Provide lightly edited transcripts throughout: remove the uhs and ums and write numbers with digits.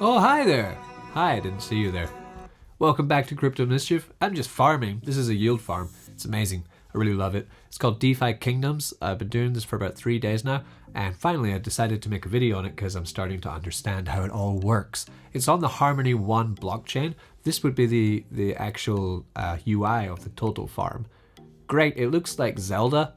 Oh, hi there. Hi, I didn't see you there. Welcome back to Crypto Mischief. I'm just farming. This is a yield farm. It's amazing. I really love it. It's called DeFi Kingdoms. I've been doing this for about 3 days now, and finally I decided to make a video on it because I'm starting to understand how it all works. It's on the Harmony 1 blockchain. This would be the actual UI of the total farm. Great, it looks like Zelda,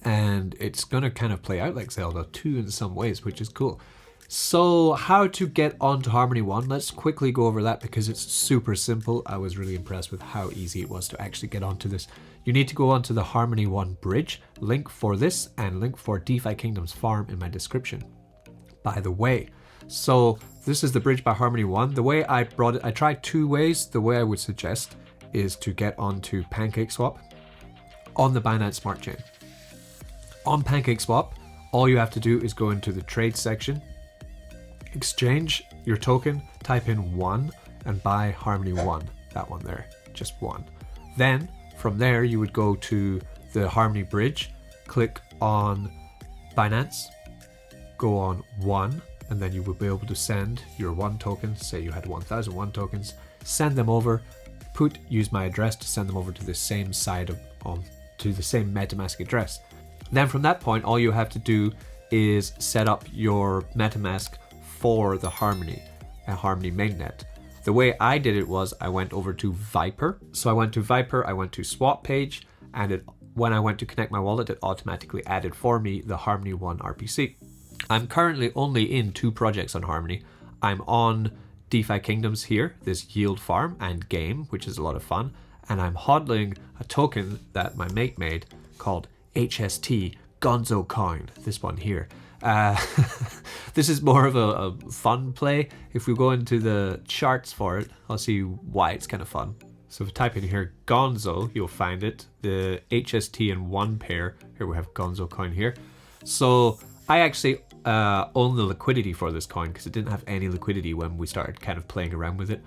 and it's gonna kind of play out like Zelda too in some ways, which is cool. So how to get onto Harmony 1, let's quickly go over that because it's super simple. I was really impressed with how easy it was to actually get onto this. You need to go onto the Harmony 1 bridge, link for this and link for DeFi Kingdoms farm in my description. By the way, so this is the bridge by Harmony 1. The way I brought it, I tried 2 ways. The way I would suggest is to get onto PancakeSwap on the Binance Smart Chain. On PancakeSwap, all you have to do is go into the trade section, exchange your token, type in 1 and buy Harmony 1, that one there, just 1. Then from there you would go to the Harmony bridge, click on Binance, go on 1, and then you will be able to send your 1 token. Say you had 1001 tokens, send them over, use my address to send them over to the same side to the same MetaMask address. Then from that point, all you have to do is set up your MetaMask for the Harmony mainnet. The way I did it was I went over to Viper. So I went to Viper, I went to swap page, and when I went to connect my wallet, it automatically added for me the Harmony 1 RPC. I'm currently only in 2 projects on Harmony. I'm on DeFi Kingdoms here, this yield farm and game, which is a lot of fun. And I'm hodling a token that my mate made called HST Gonzo Coin, this one here. This is more of a fun play. If we go into the charts for it, I'll see why it's kind of fun. So if we type in here Gonzo, you'll find it. The HST in 1 pair. Here we have Gonzo Coin here. So I actually own the liquidity for this coin because it didn't have any liquidity when we started kind of playing around with it.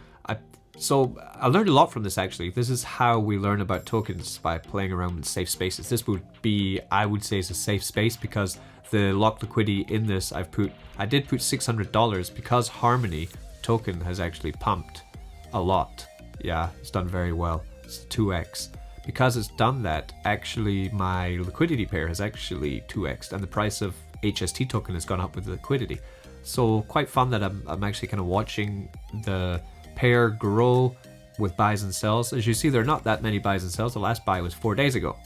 So I learned a lot from this actually. This is how we learn about tokens, by playing around with safe spaces. This would be, I would say, is a safe space because the locked liquidity in this I did put $600 because Harmony token has actually pumped a lot. Yeah, it's done very well. It's 2x. Because it's done that, actually my liquidity pair has actually 2x'd, and the price of HST token has gone up with the liquidity. So quite fun that I'm actually kind of watching the pair grow with buys and sells. As you see, there are not that many buys and sells. The last buy was 4 days ago,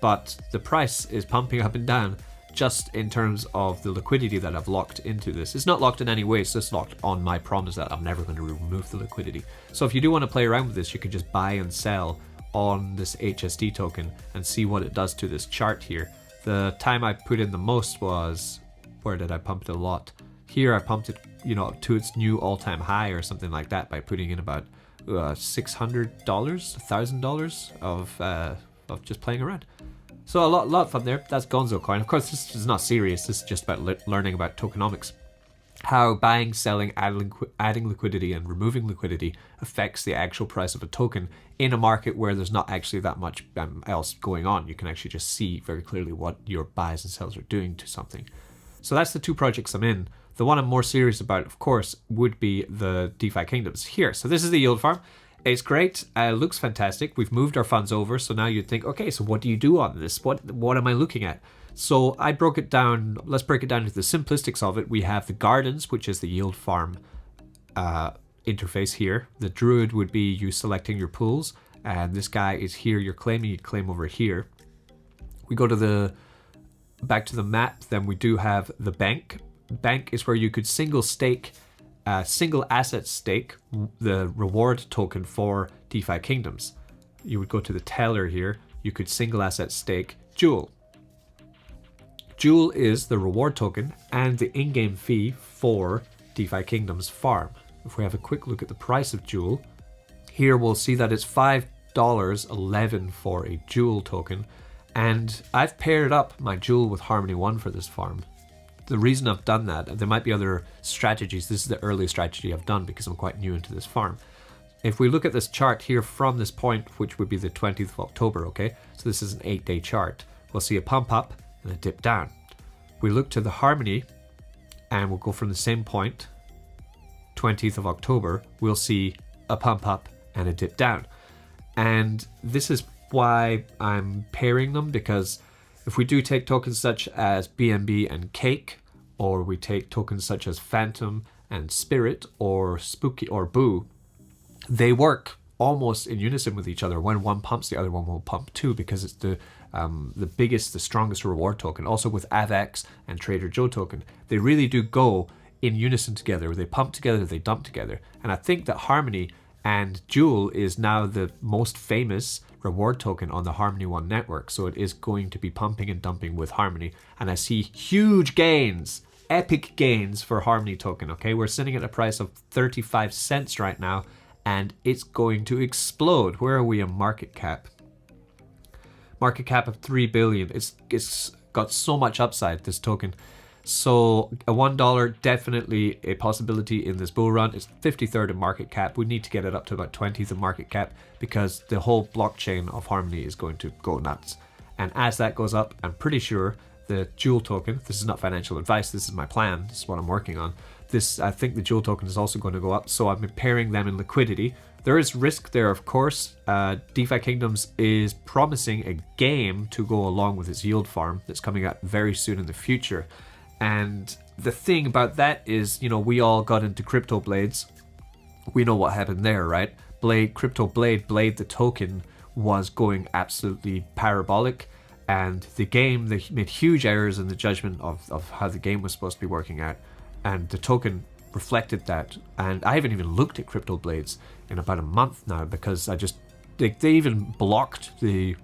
but the price is pumping up and down just in terms of the liquidity that I've locked into this. It's not locked in any way, it's just locked on my promise that I'm never going to remove the liquidity. So if you do want to play around with this, you can just buy and sell on this HST token and see what it does to this chart here. The time I put in the most was, where did I pump it a lot? Here I pumped it, to its new all-time high or something like that by putting in about $600, $1,000 of just playing around. So a lot of fun there. That's Gonzo Coin. Of course, this is not serious. This is just about learning about tokenomics. How buying, selling, adding liquidity and removing liquidity affects the actual price of a token in a market where there's not actually that much else going on. You can actually just see very clearly what your buys and sells are doing to something. So that's the 2 projects I'm in. The one I'm more serious about, of course, would be the DeFi Kingdoms here. So this is the yield farm. It's great. Looks fantastic. We've moved our funds over. So now you'd think, okay, so what do you do on this? What am I looking at? So I broke it down. Let's break it down into the simplistics of it. We have the gardens, which is the yield farm interface here. The druid would be you selecting your pools. And this guy is here. You're claiming. You'd claim over here. We go to back to the map. Then we do have the bank. Bank is where you could single asset stake the reward token for DeFi Kingdoms. You would go to the teller here. You could single asset stake Jewel. Jewel is the reward token and the in-game fee for DeFi Kingdoms farm. If we have a quick look at the price of Jewel, here we'll see that it's $5.11 for a Jewel token, and I've paired up my Jewel with Harmony 1 for this farm. The reason I've done that, there might be other strategies. This is the early strategy I've done because I'm quite new into this farm. If we look at this chart here from this point, which would be the 20th of October, okay? So this is an 8-day chart. We'll see a pump up and a dip down. We look to the Harmony and we'll go from the same point 20th of October, we'll see a pump up and a dip down. And this is why I'm pairing them, because if we do take tokens such as BNB and Cake, or we take tokens such as Phantom and Spirit, or Spooky or Boo, they work almost in unison with each other. When one pumps, the other one will pump too, because it's the biggest, the strongest reward token. Also with AVAX and Trader Joe token, they really do go in unison together. They pump together, they dump together. And I think that Harmony and Jewel is now the most famous reward token on the Harmony One network. So it is going to be pumping and dumping with Harmony. And I see huge gains, epic gains for Harmony token. Okay, we're sitting at a price of 35 cents right now, and it's going to explode. Where are we in market cap? Market cap of 3 billion. It's got so much upside, this token. So a $1 definitely a possibility in this bull run. It's 53rd in market cap. We need to get it up to about 20th in market cap, because the whole blockchain of Harmony is going to go nuts. And as that goes up, I'm pretty sure the Jewel token, this is not financial advice, this is my plan, this is what I'm working on. I think the Jewel token is also going to go up, so I'm pairing them in liquidity. There is risk there, of course. DeFi Kingdoms is promising a game to go along with its yield farm that's coming out very soon in the future. And the thing about that is, you know, we all got into Crypto Blades. We know what happened there, right? Crypto Blade the token was going absolutely parabolic, and the game, they made huge errors in the judgment of how the game was supposed to be working out, and the token reflected that. And I haven't even looked at Crypto Blades in about a month now, because they even blocked the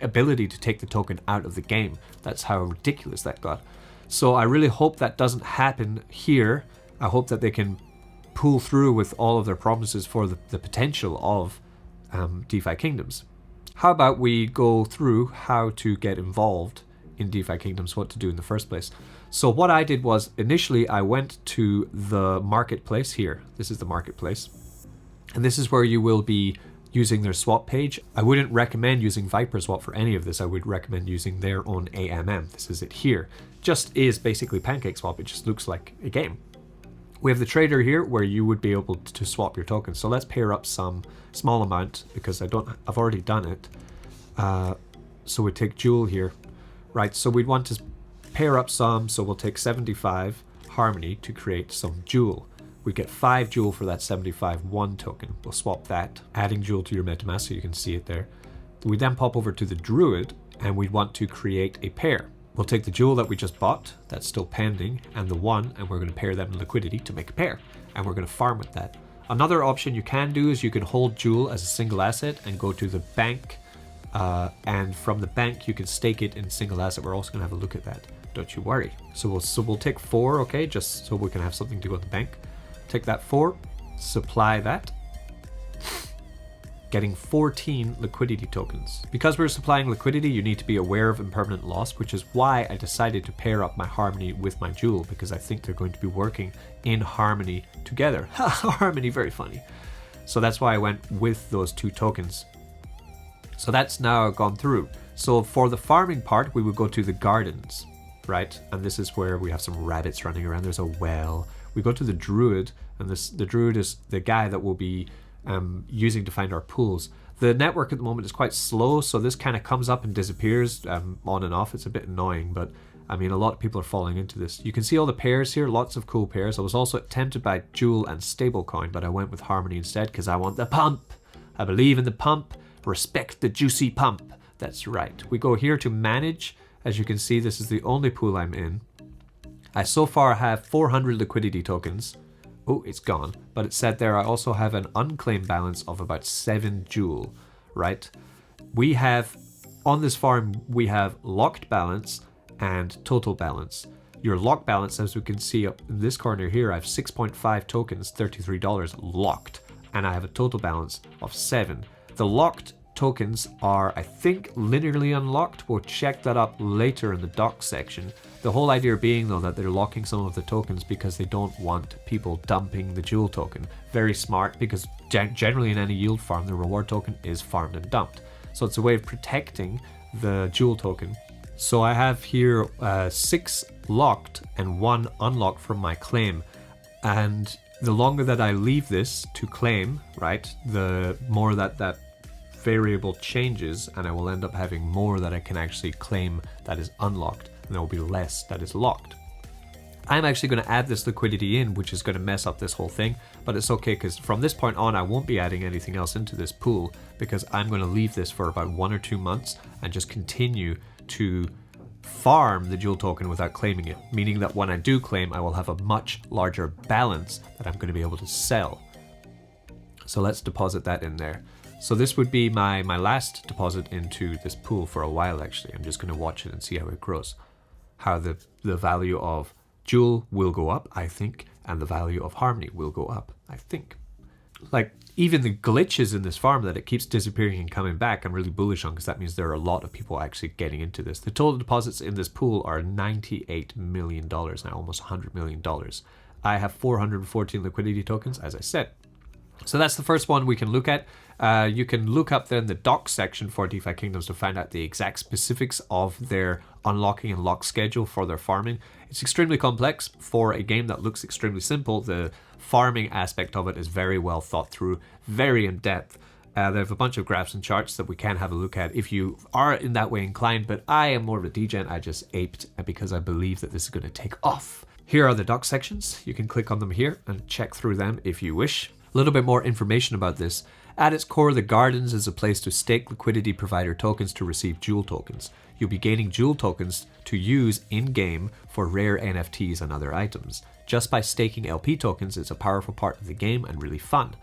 ability to take the token out of the game. That's how ridiculous that got. So I really hope that doesn't happen here. I hope that they can pull through with all of their promises for the potential of DeFi Kingdoms. How about we go through how to get involved in DeFi Kingdoms, what to do in the first place. So what I did was, initially I went to the marketplace here. This is the marketplace. And this is where you will be using their swap page. I wouldn't recommend using Viper Swap for any of this. I would recommend using their own AMM. This is it here. Just is basically PancakeSwap. It just looks like a game. We have the trader here where you would be able to swap your tokens. So let's pair up some small amount, because I've already done it. So we take Jewel here, right? So we'd want to pair up some. So we'll take 75 Harmony to create some Jewel. We get 5 Jewel for that 75 one token. We'll swap that, adding Jewel to your MetaMask so you can see it there. We then pop over to the Druid, and we want to create a pair. We'll take the Jewel that we just bought, that's still pending, and the 1, and we're going to pair them in liquidity to make a pair. And we're going to farm with that. Another option you can do is you can hold Jewel as a single asset and go to the bank. And from the bank, you can stake it in single asset. We're also going to have a look at that. Don't you worry. So we'll take 4, okay, just so we can have something to go to the bank. Take that 4, supply that. Getting 14 liquidity tokens. Because we're supplying liquidity, you need to be aware of impermanent loss, which is why I decided to pair up my Harmony with my Jewel, because I think they're going to be working in harmony together. Harmony, very funny. So that's why I went with those 2 tokens. So that's now gone through. So for the farming part, we would go to the gardens, right? And this is where we have some rabbits running around. There's a well. We go to the Druid, and the Druid is the guy that will be using to find our pools. The network at the moment is quite slow, so this kind of comes up and disappears on and off. It's a bit annoying, but I mean, a lot of people are falling into this. You can see all the pairs here, lots of cool pairs. I was also tempted by Jewel and Stablecoin, but I went with Harmony instead because I want the pump. I believe in the pump. Respect the juicy pump. That's right. We go here to manage. As you can see, this is the only pool I'm in. I so far have 400 liquidity tokens. Oh, it's gone. But it said there I also have an unclaimed balance of about 7 Jewel, right? We have, on this farm, we have locked balance and total balance. Your locked balance, as we can see up in this corner here, I have 6.5 tokens, $33 locked. And I have a total balance of 7. The locked tokens are, I think, linearly unlocked. We'll check that up later in the doc section. The whole idea being, though, that they're locking some of the tokens because they don't want people dumping the Jewel token. Very smart, because generally in any yield farm, the reward token is farmed and dumped. So it's a way of protecting the Jewel token. So I have here 6 locked and 1 unlocked from my claim. And The longer that I leave this to claim, right, the more that variable changes, and I will end up having more that I can actually claim that is unlocked, and there will be less that is locked. I'm actually going to add this liquidity in, which is going to mess up this whole thing, but it's okay because from this point on I won't be adding anything else into this pool, because I'm going to leave this for about 1 or 2 months and just continue to farm the Joule token without claiming it, meaning that when I do claim, I will have a much larger balance that I'm going to be able to sell. So let's deposit that in there. So this would be my last deposit into this pool for a while. Actually, I'm just going to watch it and see how it grows, how the value of Joule will go up, I think, and the value of Harmony will go up, I think. Like, even the glitches in this farm that it keeps disappearing and coming back, I'm really bullish on, because that means there are a lot of people actually getting into this. The total deposits in this pool are $98 million now, almost $100 million. I have 414 liquidity tokens, as I said. So that's the first one we can look at. You can look up then the docs section for DeFi Kingdoms to find out the exact specifics of their unlocking and lock schedule for their farming. It's extremely complex for a game that looks extremely simple. The farming aspect of it is very well thought through, very in depth. They have a bunch of graphs and charts that we can have a look at if you are in that way inclined, but I am more of a degen. I just aped because I believe that this is going to take off. Here are the docs sections. You can click on them here and check through them if you wish. A little bit more information about this. At its core, the Gardens is a place to stake liquidity provider tokens to receive Joule tokens. You'll be gaining Joule tokens to use in-game for rare NFTs and other items. Just by staking LP tokens, it's a powerful part of the game and really fun.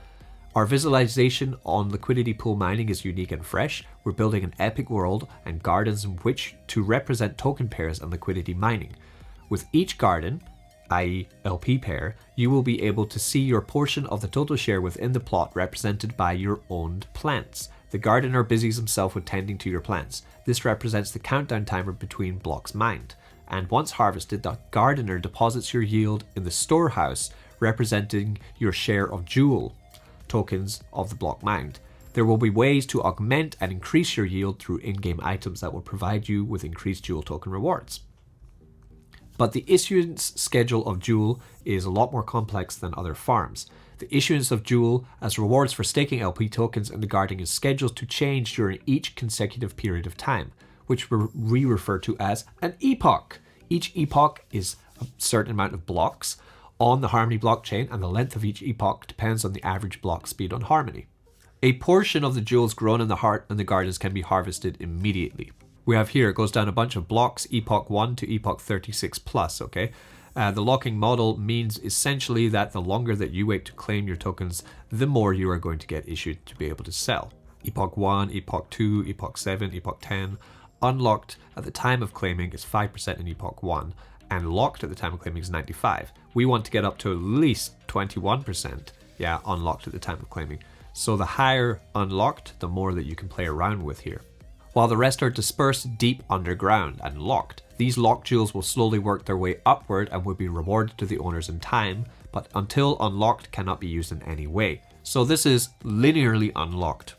Our visualization on liquidity pool mining is unique and fresh. We're building an epic world and gardens in which to represent token pairs and liquidity mining. With each garden, i.e. LP pair, you will be able to see your portion of the total share within the plot represented by your owned plants. The gardener busies himself with tending to your plants. This represents the countdown timer between blocks mined. And once harvested, the gardener deposits your yield in the storehouse, representing your share of Joule tokens of the block mined. There will be ways to augment and increase your yield through in-game items that will provide you with increased Joule token rewards. But the issuance schedule of Joule is a lot more complex than other farms. The issuance of Joule as rewards for staking LP tokens in the garden is scheduled to change during each consecutive period of time, which we refer to as an epoch. Each epoch is a certain amount of blocks on the Harmony blockchain, and the length of each epoch depends on the average block speed on Harmony. A portion of the Joules grown in the heart and the gardens can be harvested immediately. We have here, it goes down a bunch of blocks, epoch 1 to epoch 36 plus, okay? The locking model means essentially that the longer that you wait to claim your tokens, the more you are going to get issued to be able to sell. Epoch 1, epoch 2, epoch 7, epoch 10. Unlocked at the time of claiming is 5% in epoch 1, and locked at the time of claiming is 95. We want to get up to at least 21%, unlocked at the time of claiming. So the higher unlocked, the more that you can play around with here. While the rest are dispersed deep underground and locked. These locked jewels will slowly work their way upward and will be rewarded to the owners in time, but until unlocked cannot be used in any way. So this is linearly unlocked.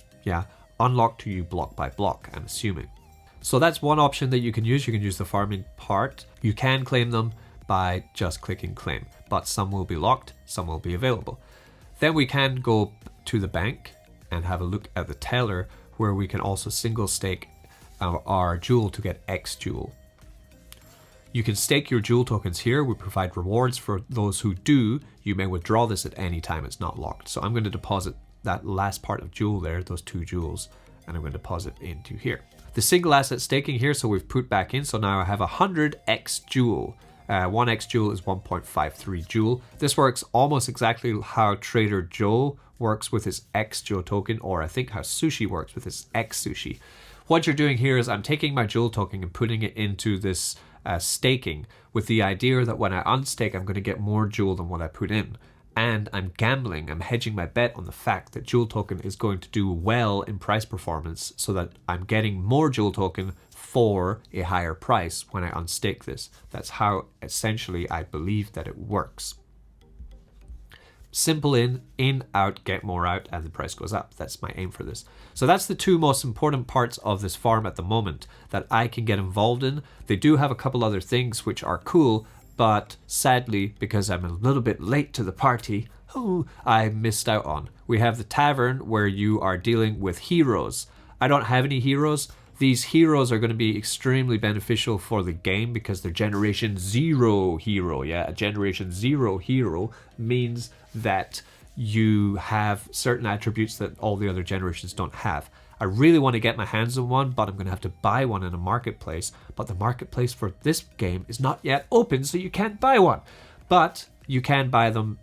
Unlocked to you block by block, I'm assuming. So that's one option that you can use. You can use the farming part. You can claim them by just clicking claim, but some will be locked, some will be available. Then we can go to the bank and have a look at the teller, where we can also single stake our Joule to get X Joule. You can stake your Joule tokens here. We provide rewards for those who do. You may withdraw this at any time. It's not locked. So I'm going to deposit that last part of Joule there, those 2 Joules, and I'm going to deposit into here. The single asset staking here, so we've put back in. So now I have 100 X Joule. 1 X Joule is 1.53 Joule. This works almost exactly how Trader Joe works with his X Joe token, or I think how Sushi works with his X Sushi. What you're doing here is I'm taking my Joule token and putting it into this staking with the idea that when I unstake, I'm going to get more Joule than what I put in. And I'm gambling, I'm hedging my bet on the fact that Joule token is going to do well in price performance, so that I'm getting more Joule token for a higher price when I unstake this. That's how essentially I believe that it works. Simple in, out, get more out, and the price goes up. That's my aim for this. So that's the 2 most important parts of this farm at the moment that I can get involved in. They do have a couple other things which are cool, but sadly, because I'm a little bit late to the party, I missed out on. We have the tavern where you are dealing with heroes. I don't have any heroes. These heroes are going to be extremely beneficial for the game because they're Generation 0 hero. Yeah, a Generation 0 hero means that you have certain attributes that all the other generations don't have. I really want to get my hands on one, but I'm going to have to buy one in a marketplace. But the marketplace for this game is not yet open, so you can't buy one. But you can buy them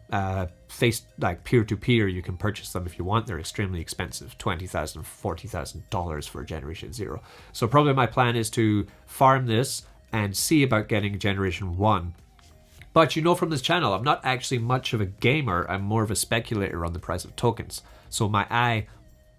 like peer-to-peer. You can purchase them if you want. They're extremely expensive, $20,000, $40,000 for a Generation 0. So probably my plan is to farm this and see about getting Generation 1. But you know from this channel, I'm not actually much of a gamer. I'm more of a speculator on the price of tokens. So my eye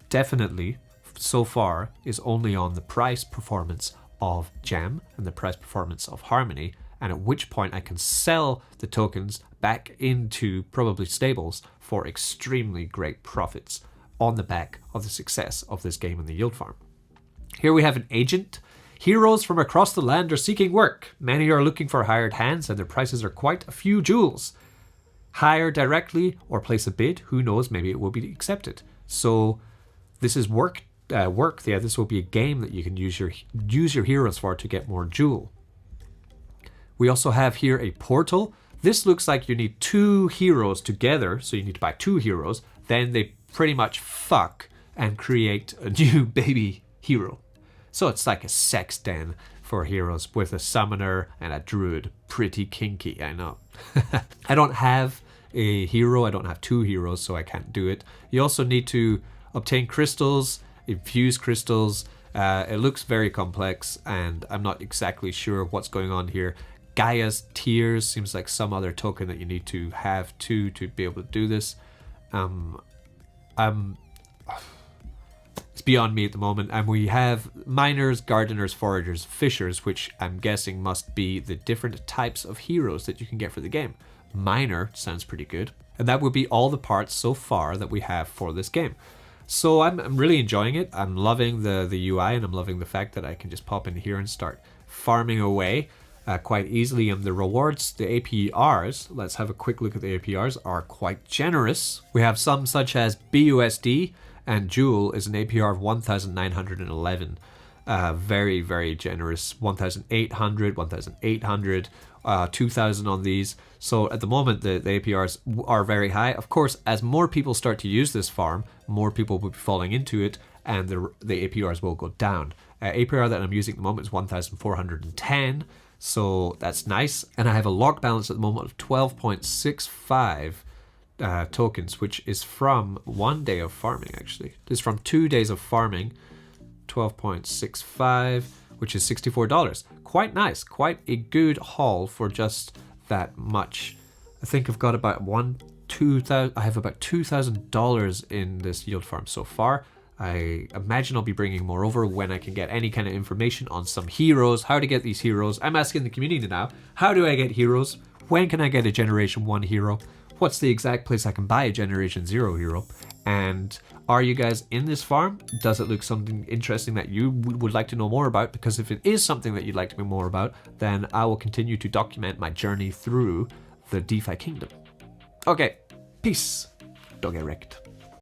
definitely, so far, is only on the price performance of Gem and the price performance of Harmony, and at which point I can sell the tokens back into probably stables for extremely great profits on the back of the success of this game in the yield farm. Here we have an agent. Heroes from across the land are seeking work. Many are looking for hired hands, and their prices are quite a few jewels. Hire directly or place a bid. Who knows, maybe it will be accepted. So this is work. Yeah, this will be a game that you can use your heroes for to get more jewel. We also have here a portal. This looks like you need 2 heroes together, so you need to buy 2 heroes. Then they pretty much fuck and create a new baby hero. So it's like a sex den for heroes with a summoner and a druid. Pretty kinky, I know. I don't have a hero. I don't have 2 heroes, so I can't do it. You also need to obtain crystals, infuse crystals. It looks very complex, and I'm not exactly sure what's going on here. Gaia's Tears seems like some other token that you need to have to be able to do this. It's beyond me at the moment. And we have miners, gardeners, foragers, fishers, which I'm guessing must be the different types of heroes that you can get for the game. Miner sounds pretty good. And that would be all the parts so far that we have for this game. So I'm really enjoying it. I'm loving the UI, and I'm loving the fact that I can just pop in here and start farming away quite easily. And the rewards, the APRs, let's have a quick look at the APRs, are quite generous. We have some such as BUSD, and Jewel is an APR of 1,911. Very, very generous. 1,800, 1,800, 2,000 on these. So at the moment, the APRs are very high. Of course, as more people start to use this farm, more people will be falling into it, and the APRs will go down. APR that I'm using at the moment is 1,410. So that's nice. And I have a lock balance at the moment of 12.65 tokens, which is from 1 day of farming, actually. This is from 2 days of farming. 12.65, which is $64. Quite nice. Quite a good haul for just that much. I think I've got about I have about $2,000 in this yield farm so far. I imagine I'll be bringing more over when I can get any kind of information on some heroes, how to get these heroes. I'm asking the community now, how do I get heroes? When can I get a Generation 1 hero? What's the exact place I can buy a Generation 0 hero? And are you guys in this farm? Does it look something interesting that you would like to know more about? Because if it is something that you'd like to know more about, then I will continue to document my journey through the DeFi Kingdom. Okay, peace. Don't get wrecked.